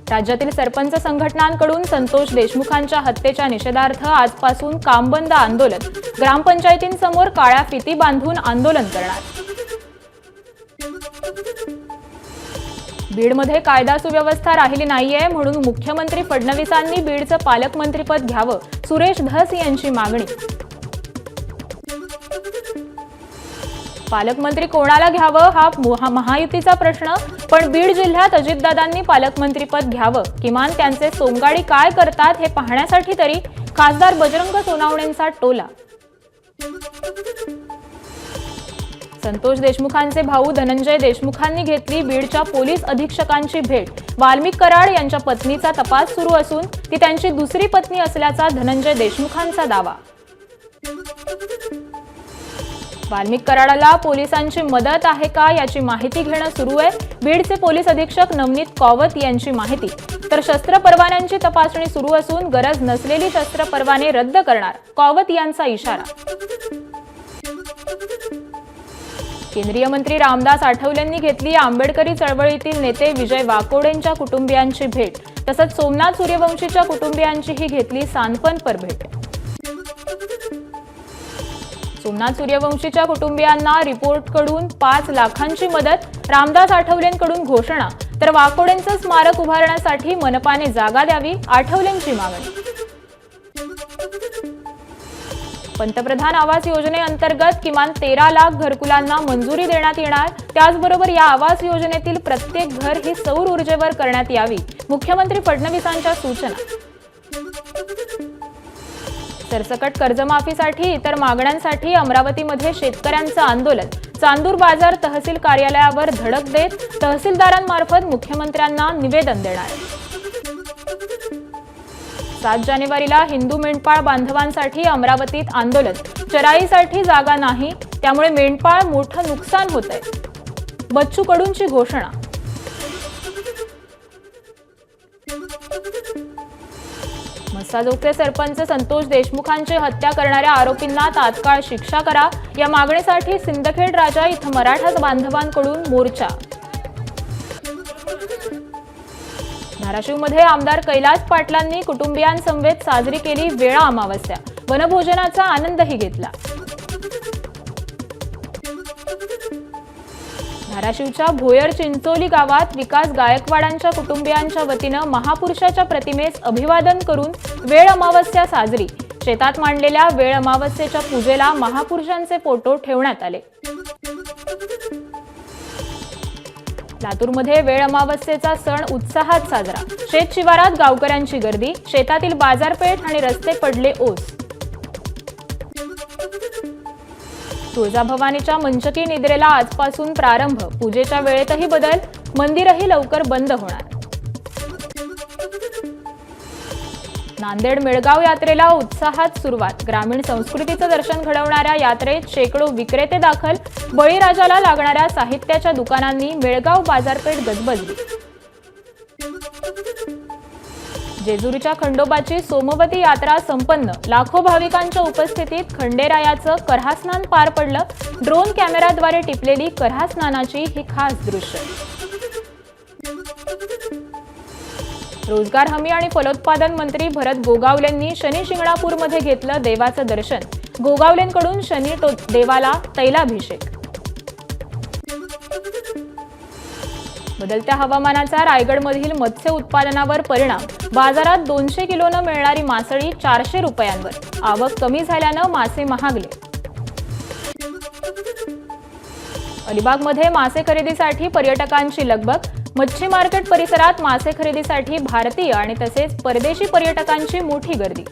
राज्यातील सरपंच संघटनांकडून संतोष देशमुखांच्या हत्येच्या निषेधार्थ आजपासून कामबंद आंदोलन। ग्रामपंचायतींसमोर काळ्या फिती बांधून आंदोलन करणार। बीडमध्ये कायदा सुव्यवस्था राहिली नाहीये म्हणून मुख्यमंत्री फडणवीसांनी बीडचं पालकमंत्रीपद घ्यावं, सुरेश धस यांची मागणी। पालकमंत्री कोणाला घ्यावं हा महायुतीचा प्रश्न, पण बीड जिल्ह्यात अजितदादांनी पालकमंत्रीपद घ्यावं, किमान त्यांचे सोंगाडी काय करतात हे पाहण्यासाठी तरी खासदार बजरंग सोनावणेंचा टोला। संतोष देशमुखांचे भाऊ धनंजय देशमुखांनी घेतली बीडच्या पोलीस अधीक्षकांची भेट। वाल्मिक कराड यांच्या पत्नीचा तपास सुरू असून ती त्यांची दुसरी पत्नी असल्याचा धनंजय देशमुखांचा दावा। वाल्मिक कराडाला पोलिसांची मदत आहे का याची माहिती घेणं सुरू आहे। बीडचे पोलीस अधीक्षक नवनीत कौवत यांची माहिती। तर शस्त्र परवान्यांची तपासणी सुरू असून गरज नसलेली शस्त्र परवाने रद्द करणार, कौवत यांचा इशारा। केंद्रीय मंत्री रामदास आठवलेंनी घेतली आंबेडकरी चळवळीतील नेते विजय वाकोडेंच्या कुटुंबियांची भेट। तसंच सोमनाथ सूर्यवंशीच्या कुटुंबियांचीही घेतली सांत्वनपर भेट। सोमनाथ सूर्यवंशीच्या कुटुंबियांना रिपोर्टकडून 5 लाखांची मदत, रामदास आठवलेंकडून घोषणा। तर वाकोडेंचं स्मारक उभारण्यासाठी मनपाने जागा द्यावी, आठवलेंची मागणी। पंतप्रधान आवास योजनेअंतर्गत किमान 13 लाख घरकुलांना मंजुरी देण्यात येणार। त्याचबरोबर या आवास योजनेतील प्रत्येक घर ही सौर ऊर्जेवर करण्यात यावी, मुख्यमंत्री फडणवीसांच्या सूचना। सरसकट कर्जमाफीसाठी इतर मागण्यांसाठी अमरावतीमध्ये शेतकऱ्यांचं आंदोलन। चांदूर बाजार तहसील कार्यालयावर धडक देत तहसीलदारांमार्फत मुख्यमंत्र्यांना निवेदन देणार। 7 जानेवारीला हिंदू मेंढपाळ बांधवांसाठी अमरावतीत आंदोलन। चराईसाठी जागा नाही, त्यामुळे मेंढपाळ मोठं नुकसान होतंय, बच्चू कडूंची घोषणा। म्हसाजोगचे सरपंच संतोष देशमुखांची हत्या करणाऱ्या आरोपींना तात्काळ शिक्षा करा, या मागणीसाठी सिंदखेड राजा इथं मराठा बांधवांकडून मोर्चा। धाराशिवमध्ये आमदार कैलास पाटलांनी कुटुंबियांसमवेत साजरी केली वेळा अमावस्या, वनभोजनाचा आनंदही घेतला। धाराशिवच्या भोयर चिंचोली गावात विकास गायकवाडांच्या कुटुंबियांच्या वतीनं महापुरुषाच्या प्रतिमेस अभिवादन करून वेळ अमावस्या साजरी। शेतात मांडलेल्या वेळ अमावस्येच्या पूजेला महापुरुषांचे फोटो ठेवण्यात आले। लातूरमध्ये वेळ अमावस्येचा सण उत्साहात साजरा। शेत शिवारात गावकऱ्यांची गर्दी, शेतातील बाजारपेठ आणि रस्ते पडले ओस। तुळजाभवानीच्या मंचकी निद्रेला आजपासून प्रारंभ, पूजेच्या वेळेतही बदल, मंदिरही लवकर बंद होणार। नांदेड मेळगाव यात्रेला उत्साहात सुरुवात। ग्रामीण संस्कृतीचं दर्शन घडवणाऱ्या यात्रेत शेकडो विक्रेते दाखल। बळीराजाला लागणाऱ्या साहित्याच्या दुकानांनी मेळगाव बाजारपेठ गजबजली। जेजुरीच्या खंडोबाची सोमवती यात्रा संपन्न। लाखो भाविकांच्या उपस्थितीत खंडेरायाचं कऱ्हास्नान पार पडलं। ड्रोन कॅमेराद्वारे टिपलेली कऱ्हास्नानाची ही खास दृश्य। रोजगार हमी आणि फलोत्पादन मंत्री भरत गोगावलेंनी शनी शिंगणापूरमध्ये घेतलं देवाचं दर्शन। गोगावलेंकडून शनी देवाला तैलाभिषेक। बदलत्या हवामानाचा रायगडमधील मत्स्य उत्पादनावर परिणाम। बाजारात 200 किलोनं मिळणारी मासळी 400 रुपयांवर। आवक कमी झाल्यानं मासे महागले। अलिबागमध्ये मासे खरेदीसाठी पर्यटकांची लगबग। मच्छी मार्केट परिसरात मासे खरेदीसाठी भारतीय आणि तसेच परदेशी पर्यटकांची मोठी गर्दी।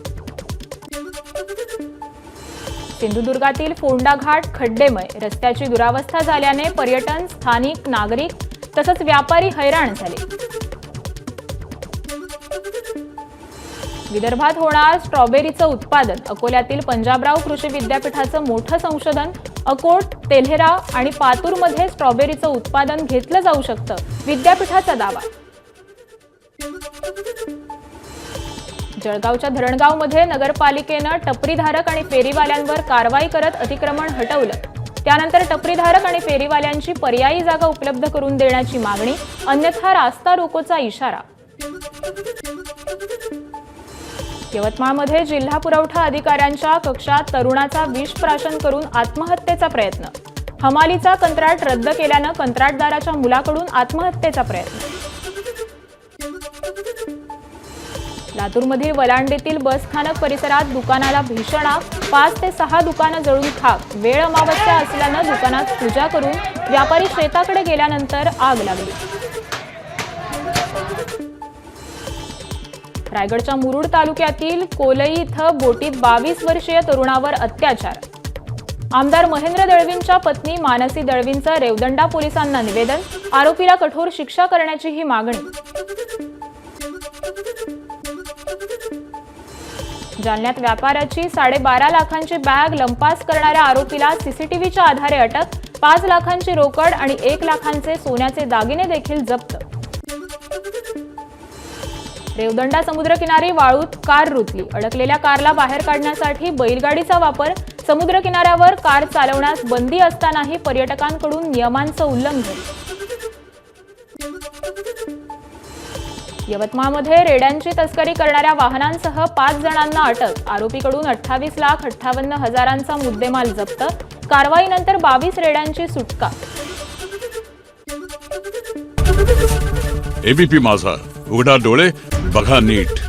सिंधुदुर्गातील फोंडा घाट खड्डेमय, रस्त्याची दुरावस्था झाल्याने पर्यटन, स्थानिक नागरिक तसंच व्यापारी हैराण झाले। विदर्भात होणार स्ट्रॉबेरीचं उत्पादन। अकोल्यातील पंजाबराव कृषी विद्यापीठाचं मोठं संशोधन। अकोट, तेल्हेरा आणि पातूरमध्ये स्ट्रॉबेरीचं उत्पादन घेतलं जाऊ शकतं, विद्यापीठाचा दावा। जळगावच्या धरणगावमध्ये नगरपालिकेनं टपरीधारक आणि फेरीवाल्यांवर कारवाई करत अतिक्रमण हटवलं। त्यानंतर टपरीधारक आणि फेरीवाल्यांची पर्यायी जागा उपलब्ध करून देण्याची मागणी, अन्यथा रास्ता रोकोचा इशारा। यवतमाळमध्ये जिल्हा पुरवठा अधिकाऱ्यांच्या कक्षात तरुणाचा विष प्राशन करून आत्महत्येचा प्रयत्न. हमालीचा कंत्राट रद्द केल्यानं कंत्राटदाराच्या मुलाकडून आत्महत्येचा प्रयत्न. लातूरमधील वलांडेतील बसस्थानक परिसरात दुकानाला भीषण आग. 5 ते 6 दुकानं जळून खाक. वेळ अमावस्या असल्यानं दुकानात पूजा करून व्यापारी शेताकडे गेल्यानंतर आग लागली. रायगडच्या मुरुड तालुक्यातील कोलई इथं बोटीत 22 वर्षीय तरुणावर अत्याचार. आमदार महेंद्र दळवींच्या पत्नी मानसी दळवींचं रेवदंडा पोलिसांना निवेदन. आरोपीला कठोर शिक्षा करण्याची ही मागणी. जालन्यात व्यापाऱ्याची 12.5 लाखांची बॅग लंपास करणाऱ्या आरोपीला सीसीटीव्हीच्या आधारे अटक. 5 लाखांची रोकड आणि 1 लाखांचे सोन्याचे दागिने देखील जप्त. रेवदंडा समुद्रकिनारी वाळूत कार रुतली. अडकलेल्या कारला बाहेर काढण्यासाठी बैलगाडीचा वापर. समुद्रकिनाऱ्यावर कार चालवण्यास बंदी असतानाही पर्यटकांकडून नियमांचं उल्लंघन. यवतमाळमध्ये रेड्यांची तस्करी करणाऱ्या वाहनांसह 5 जणांना अटक. आरोपीकडून 28,58,000चा मुद्देमाल जप्त. कारवाईनंतर 22 रेड्यांची सुटका. एबीपी माझा, उघडा डोळे बघा नीट.